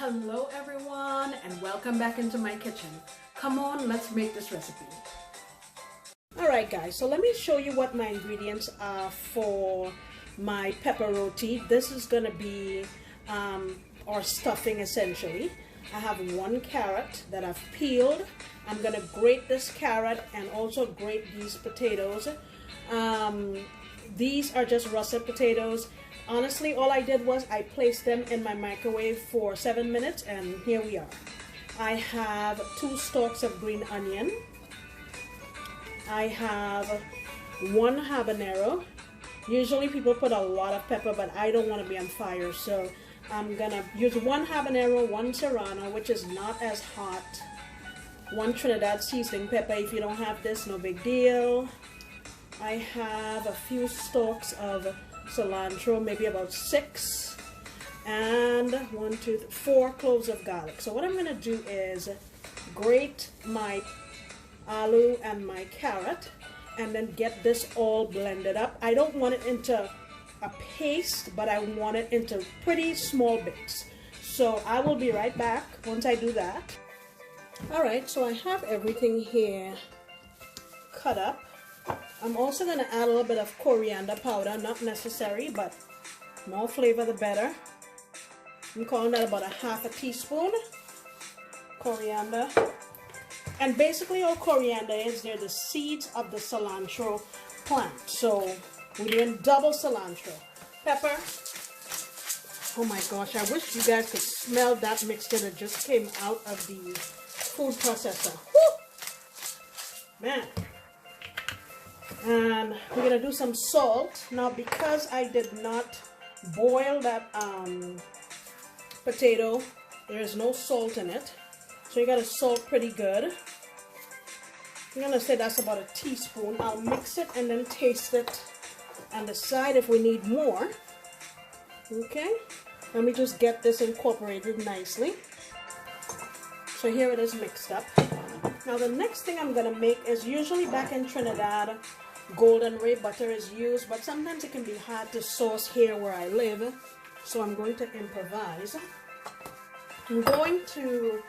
Hello everyone and welcome back into my kitchen. Come on, let's make this recipe. Alright guys, so let me show you what my ingredients are for my pepper roti. This is going to be our stuffing essentially. I have 1 carrot that I've peeled. I'm going to grate this carrot and also grate these potatoes. These are just russet potatoes. Honestly, all I did was I placed them in my microwave for 7 minutes and here we are. I have 2 stalks of green onion. I have 1 habanero. Usually people put a lot of pepper, but I don't want to be on fire, so I'm gonna use 1 habanero, 1 serrano, which is not as hot, 1 Trinidad seasoning pepper. If you don't have this, no big deal. I have a few stalks of cilantro, maybe about 6, and 4 cloves of garlic. So what I'm going to do is grate my aloo and my carrot and then get this all blended up. I don't want it into a paste, but I want it into pretty small bits. So I will be right back once I do that. Alright, so I have everything here cut up. I'm also going to add a little bit of coriander powder, not necessary, but more flavor the better. I'm calling that about a ½ teaspoon coriander. And basically all coriander is, they're the seeds of the cilantro plant. So we're doing double cilantro. Pepper. Oh my gosh, I wish you guys could smell that mixture that just came out of the food processor. Woo! Man. And we're going to do some salt. Now because I did not boil that potato, there is no salt in it. So you got to salt pretty good. I'm going to say that's about a teaspoon. I'll mix it and then taste it and decide if we need more. Okay, let me just get this incorporated nicely. So here it is mixed up. Now the next thing I'm going to make is, usually back in Trinidad, golden ray butter is used, but sometimes it can be hard to source here where I live, so I'm going to improvise. I'm going to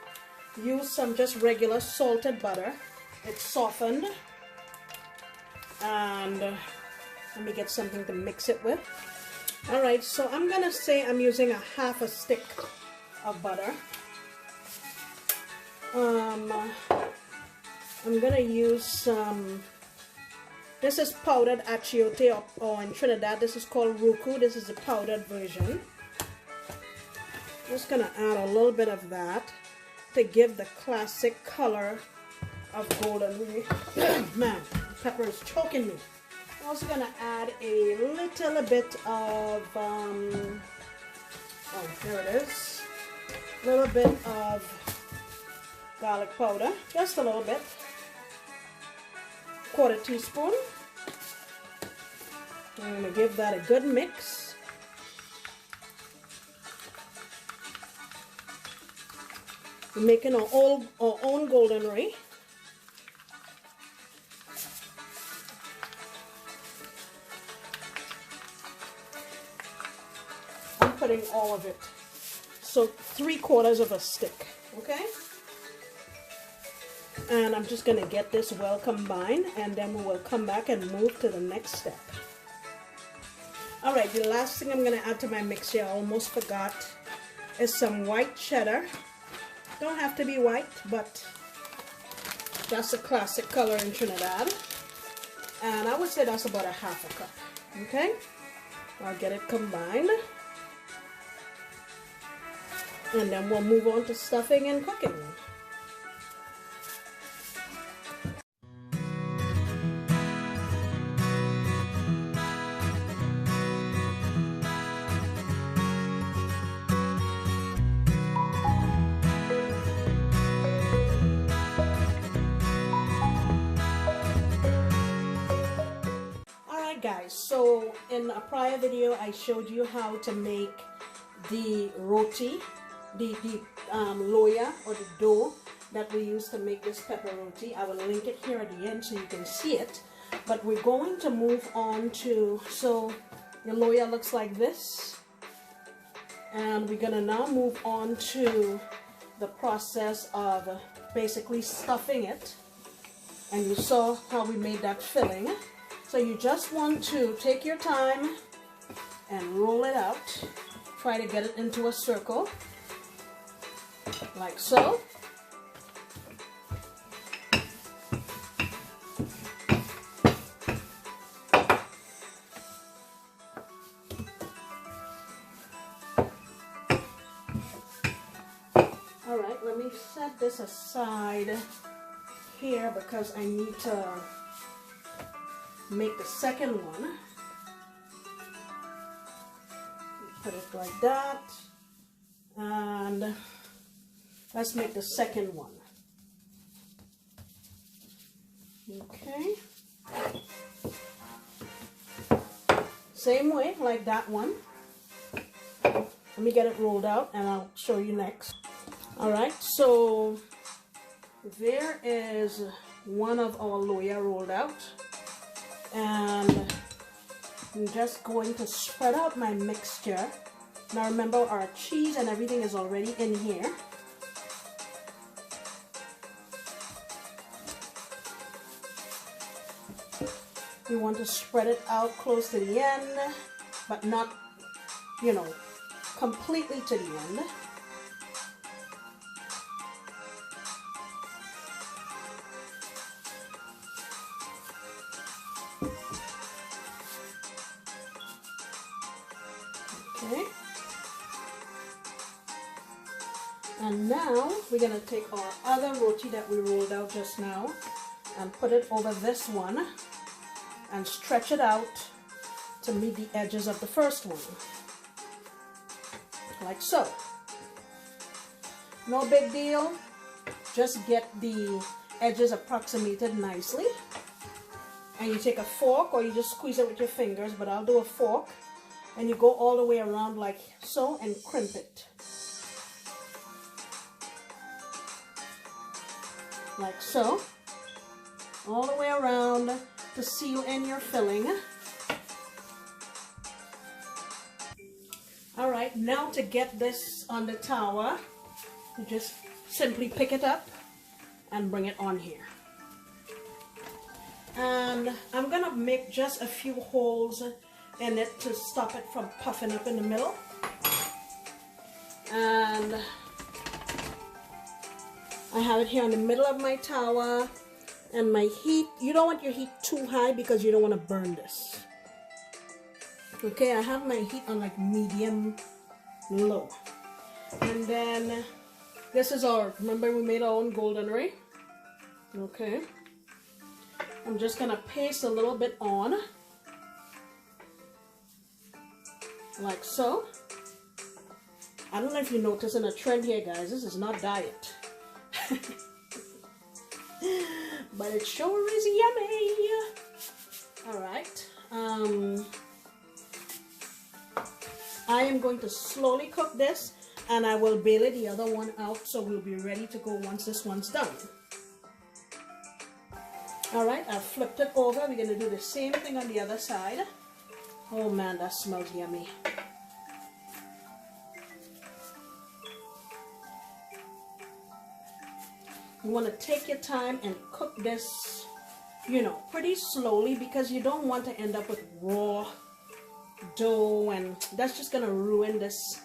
use some just regular salted butter. It's softened, and let me get something to mix it with. Alright, so I'm gonna say I'm using a ½ stick of butter. I'm gonna use some, this is powdered achiote, or in Trinidad this is called ruku. This is the powdered version. Just gonna add a little bit of that to give the classic color of golden ray. Man, the pepper is choking me. I'm also gonna add a little bit of oh, there it is, a little bit of garlic powder, just a little bit, ¼ teaspoon. I'm going to give that a good mix. We're making our own golden ray. I'm putting all of it, so 3/4 of a stick, okay? And I'm just going to get this well combined, and then we will come back and move to the next step. Alright, the last thing I'm going to add to my mix here, I almost forgot, is some white cheddar. Don't have to be white, but that's a classic color in Trinidad. And I would say that's about a ½ cup. Okay? I'll get it combined. And then we'll move on to stuffing and cooking. Guys, so in a prior video I showed you how to make the roti, the loya or the dough that we use to make this pepper roti. I will link it here at the end so you can see it, but we're going to move on to, so the loya looks like this. And we're gonna now move on to the process of basically stuffing it. And you saw how we made that filling. So you just want to take your time and roll it out. Try to get it into a circle, like so. All right, let me set this aside here because I need to make the second one. Put it like that, and let's make the second one. Okay, same way like that one. Let me get it rolled out and I'll show you next. All right, so there is one of our loya rolled out, and I'm just going to spread out my mixture. Now remember, our cheese and everything is already in here. You want to spread it out close to the end, but not, you know, completely to the end. Okay. And now we're going to take our other roti that we rolled out just now and put it over this one and stretch it out to meet the edges of the first one. Like so. No big deal. Just get the edges approximated nicely. And you take a fork or you just squeeze it with your fingers, but I'll do a fork. And you go all the way around like so and crimp it. Like so. All the way around to seal in your filling. Alright, now to get this on the tower, you just simply pick it up and bring it on here. And I'm going to make just a few holes in it to stop it from puffing up in the middle. And I have it here in the middle of my tower, and my heat, you don't want your heat too high because you don't want to burn this. Okay, I have my heat on like medium low. And then this is our, remember we made our own goldenry. Okay. I'm just gonna paste a little bit on. Like so. I don't know if you're noticing a trend here, guys. This is not diet. But it sure is yummy. Alright. I am going to slowly cook this, and I will bail the other one out so we'll be ready to go once this one's done. Alright, I've flipped it over. We're going to do the same thing on the other side. Oh man, that smells yummy. You want to take your time and cook this, you know, pretty slowly because you don't want to end up with raw dough, and that's just going to ruin this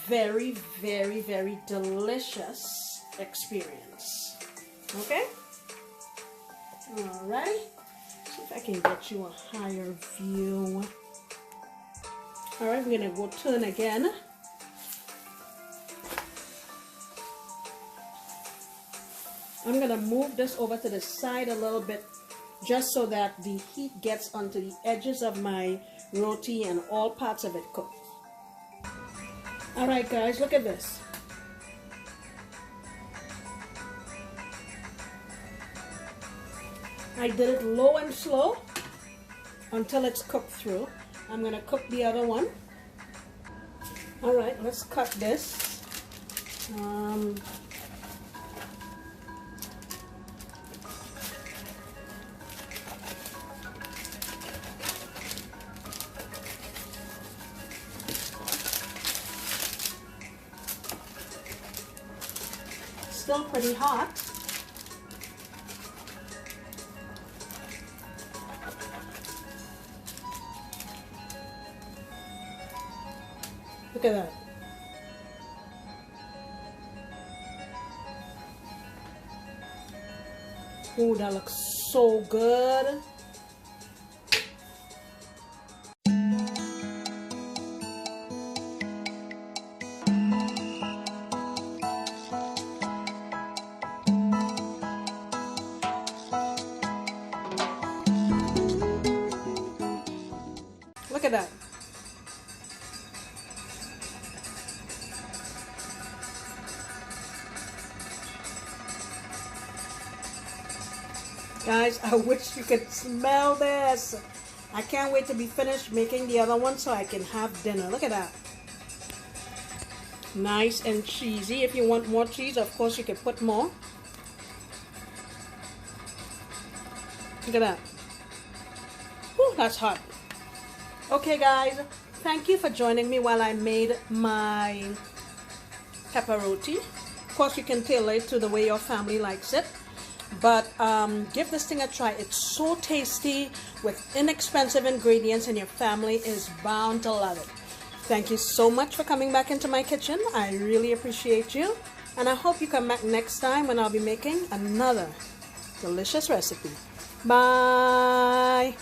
very, very, very delicious experience. Okay? Alright. See if I can get you a higher view. Alright, we're going to go turn again. I'm going to move this over to the side a little bit just so that the heat gets onto the edges of my roti and all parts of it cooked. Alright guys, look at this. I did it low and slow until it's cooked through. I'm going to cook the other one. Alright, let's cut this. still pretty hot. Look at that. Ooh, that looks so good. Look at that. Guys, I wish you could smell this. I can't wait to be finished making the other one so I can have dinner. Look at that. Nice and cheesy. If you want more cheese, of course you can put more. Look at that. Whew, that's hot. Okay guys, thank you for joining me while I made my pepper roti. Of course you can tailor it to the way your family likes it. But give this thing a try. It's so tasty with inexpensive ingredients and your family is bound to love it. Thank you so much for coming back into my kitchen. I really appreciate you. And I hope you come back next time when I'll be making another delicious recipe. Bye.